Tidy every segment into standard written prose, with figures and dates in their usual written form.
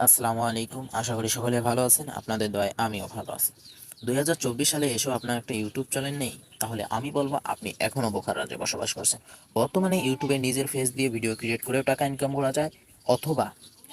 আসসালামু আলাইকুম। আশা করি সকলে ভালো আছেন। আপনাদের দয়ায় আমিও ভালো আছি। 2024 সালে এসেও আপনার একটা ইউটিউব চ্যানেল নেই, তাহলে আমি বলবো আপনি এখনও বোকার রাজ্যে বসবাস করছেন। বর্তমানে ইউটিউবে নিজের ফেস দিয়ে ভিডিও ক্রিয়েট করেও টাকা ইনকাম করা যায়, অথবা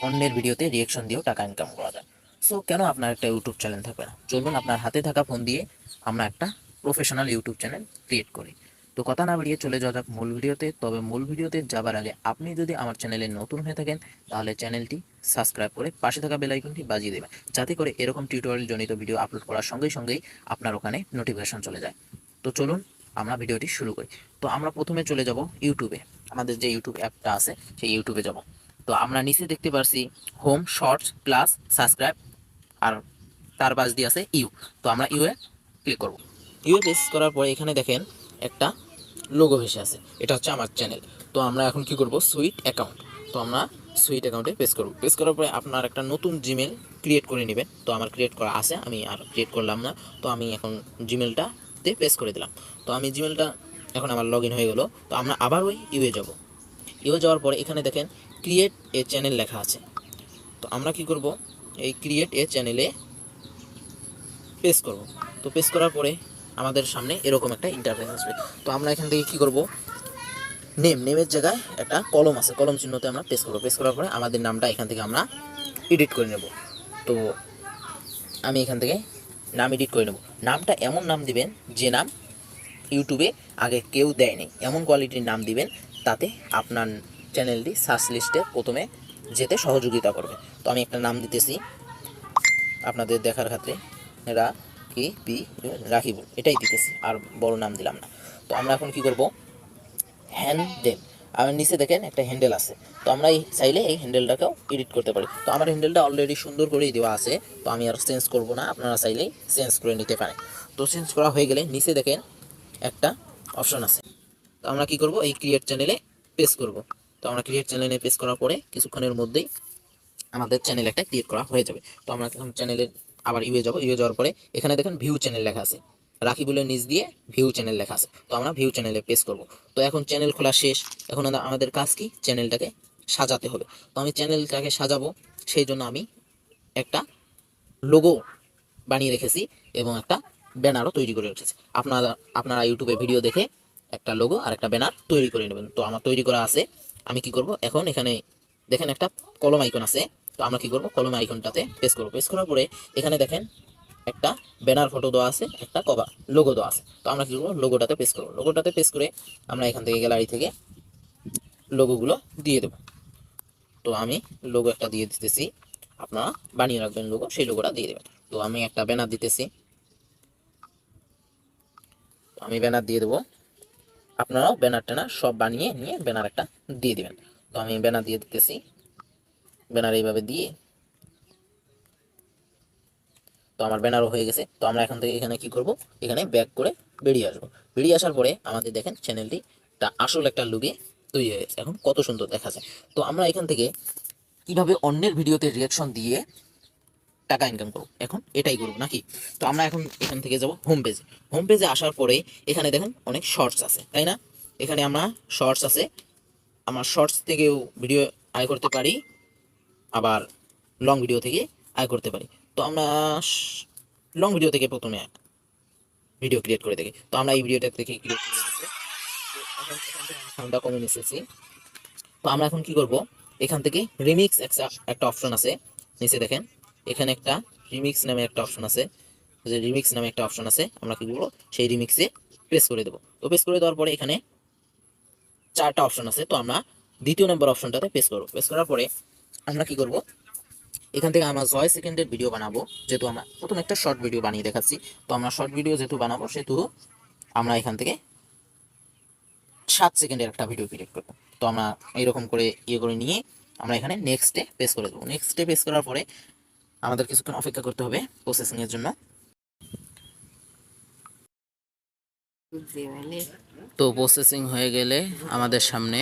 অন্যের ভিডিওতে রিয়েকশন দিয়েও টাকা ইনকাম করা যায়। সো কেন আপনার একটা ইউটিউব চ্যানেল থাকবে না? চলুন আপনার হাতে থাকা ফোন দিয়ে আমরা একটা প্রফেশনাল ইউটিউব চ্যানেল ক্রিয়েট করি। তো কথা না বাড়িয়ে চলে যাওয়া যাক মূল ভিডিওতে। তবে মূল ভিডিওতে যাবার আগে আপনি যদি আমার চ্যানেলে নতুন হয়ে থাকেন, তাহলে চ্যানেলটি সাবস্ক্রাইব করে পাশে থাকা বেল আইকনটি বাজিয়ে দেবেন, যাতে করে এরকম টিউটোরিয়াল জনিত ভিডিও আপলোড করার সঙ্গে সঙ্গেই আপনার ওখানে নোটিফিকেশন চলে যায়। তো চলুন আমরা ভিডিওটি শুরু করি। তো আমরা প্রথমে চলে যাব ইউটিউবে। আমাদের যে ইউটিউব অ্যাপটা আছে সেই ইউটিউবে যাব। তো আমরা নিচে দেখতে পারছি হোম, শর্টস, প্লাস, সাবস্ক্রাইব, আর তার পাশ দিয়ে আছে ইউ। তো আমরা ইউ এ ক্লিক করব। ইউ এ প্রেস করার পরে এখানে দেখেন একটা লোগো ভেসে আছে, এটা হচ্ছে আমার চ্যানেল। তো আমরা এখন কি করব, সুইট অ্যাকাউন্ট। তো আমরা সুইট অ্যাকাউন্টে পেস্ট করব। পেস্ট করার পরে আপনার একটা নতুন জিমেল ক্রিয়েট করে নেবেন। তো আমার ক্রিয়েট করা আছে, আমি আর ক্রিয়েট করলাম না। তো আমি এখন জিমেলটাতে পেস্ট করে দিলাম। তো আমি জিমেলটা এখন আমার লগ ইন হয়ে গেল। তো আমরা আবার ওই ইউএ যাব। ইউএ যাওয়ার পরে এখানে দেখেন ক্রিয়েট এ চ্যানেল লেখা আছে। তো আমরা কি করব, এই ক্রিয়েট এ চ্যানেলে পেস্ট করব। তো পেস্ট করার পরে আমাদের সামনে এরকম একটা ইন্টারফেস আসবে। তো আমরা এখান থেকে কি করব, নেমের জায়গায় একটা কলম আছে, কলম চিহ্নতে আমরা পেস্ট করবো। পেস্ট করার পরে আমাদের নামটা এখান থেকে আমরা এডিট করে নেব। তো আমি এখান থেকে নাম এডিট করে নেব। নামটা এমন নাম দিবেন যে নাম ইউটিউবে আগে কেউ দেয়নি, এমন কোয়ালিটির নাম দিবেন তাতে আপনার চ্যানেলটি সার্চ লিস্টে প্রথমে যেতে সহযোগিতা করবে। তো আমি একটা নাম দিতেছি আপনাদের দেখার খাতিরে, রাখিবুল, এটাই দিতেছি, আর বড় নাম দিলাম না। তো আমরা এখন কি করব, হ্যান্ডেল, আমার নিচে দেখেন একটা হ্যান্ডেল আছে। তো আমরা চাইলে এই হ্যান্ডেলটাকেও এডিট করতে পারি। তো আমার হ্যান্ডেলটা অলরেডি সুন্দর করেই দেওয়া আছে, তো আমি আর চেঞ্জ করব না, আপনারা চাইলেই চেঞ্জ করে নিতে পারেন। তো চেঞ্জ করা হয়ে গেলে নিচে দেখেন একটা অপশন আছে। তো আমরা কি করব, এই ক্রিয়েট চ্যানেলে পেস্ট করব। তো আমরা ক্রিয়েট চ্যানেলে পেস্ট করার পরে কিছুক্ষণের মধ্যেই আমাদের চ্যানেল একটা ক্রিয়েট করা হয়ে যাবে। তো আমরা এখন চ্যানেলের আবার ইউএ যাব। ইউএ যাওয়ার পরে এখানে দেখেন ভিউ চ্যানেল লেখা আছে, রাকিবুলের নিচ দিয়ে ভিউ চ্যানেল লেখা আছে। তো আমরা ভিউ চ্যানেলে পেস্ট করব। তো এখন চ্যানেল খোলা শেষ। এখন আমাদের কাজ কি, চ্যানেলটাকে সাজাতে হবে। তো আমি চ্যানেলটাকে সাজাবো, সেই জন্য আমি একটা লোগো বানিয়ে রেখেছি এবং একটা ব্যানারও তৈরি করে রেখেছি। আপনারা ইউটিউবে ভিডিও দেখে একটা লোগো আর একটা ব্যানার তৈরি করে নেবেন। তো আমার তৈরি করা আছে। আমি কি করব, এখন এখানে দেখেন একটা কলম আইকন আছে। তো আমরা কি করব, কলম আইকনটাতে পেস্ট করব। পেস্ট করার পরে এখানে দেখেন একটা ব্যানার ফটো দেওয়া আছে, একটা লোগো দেওয়া আছে। তো আমরা কি করবো, লোগোটাতে পেস্ট করবো। লোগোটাতে পেস্ট করে আমরা এখান থেকে গ্যালারি থেকে লোগোগুলো দিয়ে দেবো। তো আমি লোগো একটা দিয়ে দিতেছি, আপনারা বানিয়ে রাখবেন লোগো, সেই লোগোটা দিয়ে দেবেন। তো আমি একটা ব্যানার দিতেছি, আমি ব্যানার দিয়ে দেবো। আপনারাও ব্যানার ট্যানার সব বানিয়ে নিয়ে ব্যানার একটা দিয়ে দিবেন। তো আমি ব্যানার দিয়ে দিতেছি, ব্যানার এইভাবে দিয়ে, তো আমার ব্যানারও হয়ে গেছে। তো আমরা এখান থেকে এখানে কি করব, এখানে ব্যাক করে বেরিয়ে আসবো। বেরিয়ে আসার পরে আমাদের দেখেন চ্যানেলটি আসল একটা লুকে তৈরি হয়ে গেছে, এখন কত সুন্দর দেখা যায়। তো আমরা এখান থেকে কিভাবে অন্যের ভিডিওতে রিয়াকশন দিয়ে টাকা ইনকাম করবো, এখন এটাই করবো নাকি? তো আমরা এখন এখান থেকে যাব হোম পেজে। হোম পেজে আসার পরে এখানে দেখেন অনেক শর্টস আছে, তাই না? এখানে আমরা শর্টস আছে, আমার শর্টস থেকেও ভিডিও আয় করতে পারি, আবার লং ভিডিও থেকে আয় করতে পারি। তো আমরা লং ভিডিও থেকে প্রথমে ভিডিও ক্রিয়েট করে দেখি। তো আমরা এই ভিডিওটা থেকে ক্রিয়েট করে দেখি। তো এখন এখান থেকে সাউন্ডটা কমে নিতেছি। তো আমরা এখন কি করব, এখান থেকে রিমিক্স একটা অপশন আছে, নিচে দেখেন এখানে একটা রিমিক্স নামে একটা অপশন আছে। যে রিমিক্স নামে একটা অপশন আছে, আমরা কি করবো, সেই রিমিক্সে প্রেস করে দেবো। তো প্রেস করে দেওয়ার পরে এখানে চারটা অপশন আছে। তো আমরা দ্বিতীয় নম্বর অপশনটাতে প্রেস করবো। প্রেস করার পরে আমরা কি করব, এখান থেকে আমরা 6 সেকেন্ডের ভিডিও বানাবো। যেহেতু আমরা প্রথম একটা শর্ট ভিডিও বানিয়ে দেখাচ্ছি, তো আমরা শর্ট ভিডিও যেহেতু বানাবো, সেহেতু আমরা এখান থেকে 7 সেকেন্ডের একটা ভিডিও ক্রিয়েট করবো। তো আমরা এইরকম করে ইয়ে করে নিয়ে আমরা এখানে নেক্সটে পেস করে দেবো। নেক্সটে পেস করার পরে আমাদের কিছুক্ষণ অপেক্ষা করতে হবে প্রসেসিং এর জন্য। তো প্রসেসিং হয়ে গেলে আমাদের সামনে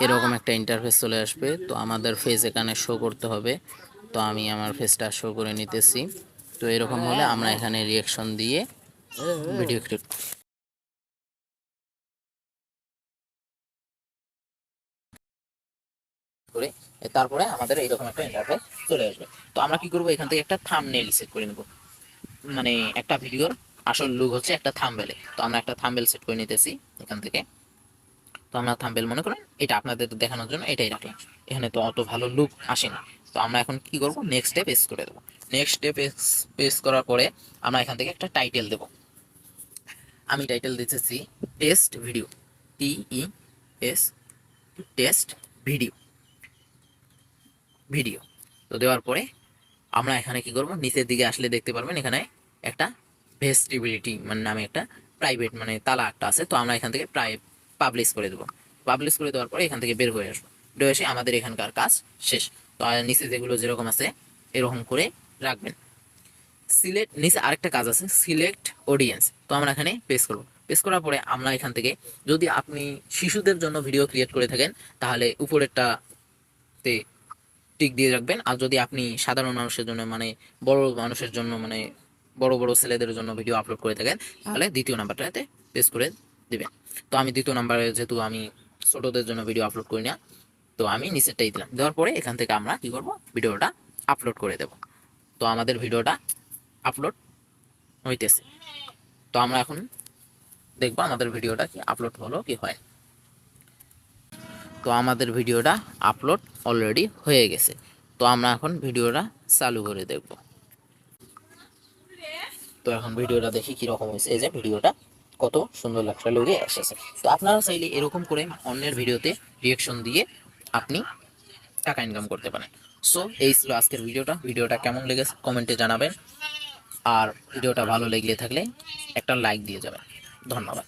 এরকম একটা ইন্টারফেস চলে আসবে। তো আমাদের ফেস এখানে শো করতে হবে। তো আমি আমার ফেসটা শো করে নিতেছি। তো এরকম হলে আমরা এখানে রিয়াকশন দিয়ে ভিডিও ক্রিয়েট করে তারপরে আমাদের এইরকম একটা ইন্টারফেস চলে আসবে। তো আমরা কি করবো, এখান থেকে একটা থাম্বনেল সেট করে নেব। মানে একটা ভিডিওর আসল লুক হচ্ছে একটা থাম্বনেলে। তো আমরা একটা থাম্বনেল সেট করে নিতেছি এখান থেকে। তো আমরা থাম্বনেল মনে করেন এটা আপনাদের দেখানোর জন্য এটাই রাখলাম। এখানে তো অত ভালো লুক আসেনি। তো আমরা এখন কি করব, নেক্সটে পেজ করে দেবো। নেক্সটে পেজ করার পরে আমরা এখান থেকে একটা টাইটেল দেব। আমি টাইটেল দিতেছি test video, TES, test video. Video তো দেওয়ার পরে আমরা এখানে কি করব, নিচের দিকে আসলে দেখতে পারবেন এখানে একটা ভেস্টিবিলিটি মানে নামে একটা প্রাইভেট মানে তালা একটা আছে। তো আমরা এখান থেকে পাবলিশ করে দেবো। পাবলিশ করে দেওয়ার পরে এখান থেকে বের হয়ে আসবো। বের হয়ে এসে আমাদের এখানকার কাজ শেষ। তো নিচে যেগুলো যেরকম আছে এরকম করে রাখবেন। সিলেক্ট, নিচে আরেকটা কাজ আছে সিলেক্ট অডিয়েন্স। তো আমরা এখানে পেস্ট করব। পেস্ট করার পরে আমরা এখান থেকে যদি আপনি শিশুদের জন্য ভিডিও ক্রিয়েট করে থাকেন তাহলে উপরেরটাতে টিক দিয়ে রাখবেন। আর যদি আপনি সাধারণ মানুষের জন্য মানে বড় মানুষের জন্য মানে বড় বড় ছেলেদের জন্য ভিডিও আপলোড করে থাকেন তাহলে দ্বিতীয় নাম্বারটাতে পেস্ট করে দিবেন। তো আমি দ্বিতীয় নাম্বারে যেহেতু আমি ছোটদের জন্য ভিডিও আপলোড করি না, তো আমি নিচেরটাই দিলাম। দেওয়ার পরে এখান থেকে আমরা কি করব, ভিডিওটা আপলোড করে দেব। তো আমাদের ভিডিওটা আপলোড হইতেছে। তো আমরা এখন দেখবো আমাদের ভিডিওটা কি আপলোড হলো কি হয়। তো আমাদের ভিডিওটা আপলোড অলরেডি হয়ে গেছে। তো আমরা এখন ভিডিওটা চালু করে দেখব। তো এখন ভিডিওটা দেখি কিরকম হয়েছে। এই যে ভিডিওটা কত সুন্দর লাগছে, লুকে এসেছে। তো আপনারা চাইলে এরকম করে অন্যের ভিডিওতে রিয়েকশন দিয়ে আপনি টাকা ইনকাম করতে পারেন। সো এই ছিল আজকের ভিডিওটা। ভিডিওটা কেমন লেগেছে কমেন্টে জানাবেন। আর ভিডিওটা ভালো লেগে থাকলে একটা লাইক দিয়ে যাবেন। ধন্যবাদ।